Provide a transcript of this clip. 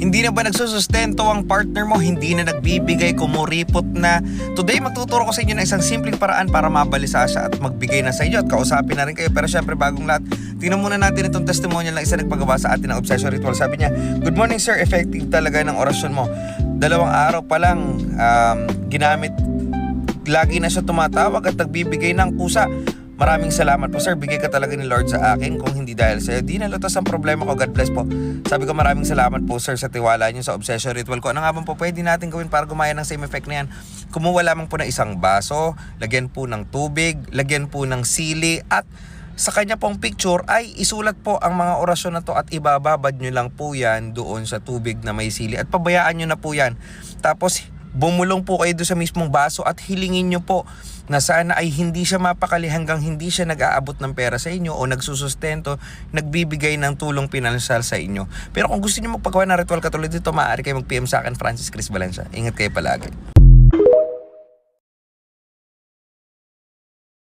Hindi na ba nagsusustento ang partner mo? Hindi na nagbibigay, kumuripot na? Today magtuturo ko sa inyo ng isang simpleng paraan para mabalisa siya at magbigay na sa inyo at kausapin na rin kayo. Pero syempre bagong lahat, tingnan muna natin itong testimonial ng isa nagpagawa sa atin ng Obsession Ritual. Sabi niya, "Good morning sir, effective talaga ng orasyon mo. 2 araw pa lang ginamit, lagi na siya tumatawag at nagbibigay ng kusa. Maraming salamat po sir, bigay ka talaga ni Lord sa akin. Kung hindi dahil sa'yo, di nalutas ang problema ko. God bless po." Sabi ko, maraming salamat po sir sa tiwala niyo sa Obsession Ritual ko. Ano nga po pwede natin gawin para gumaya ng same effect na yan? Kumuha lamang po ng isang baso, lagyan po ng tubig, lagyan po ng sili, at sa kanya pong picture ay isulat po ang mga orasyon na to at ibababad nyo lang po yan doon sa tubig na may sili at pabayaan nyo na po yan. Tapos bumulong po kayo doon sa mismong baso at hilingin nyo po na sana ay hindi siya mapakali hanggang hindi siya nag-aabot ng pera sa inyo o nagsusustento, nagbibigay ng tulong pinansal sa inyo. Pero kung gusto niyo magpagawa ng ritual katulad dito, maaari kayo mag-PM sa akin, Francis Chris Valencia. Ingat kayo palagi.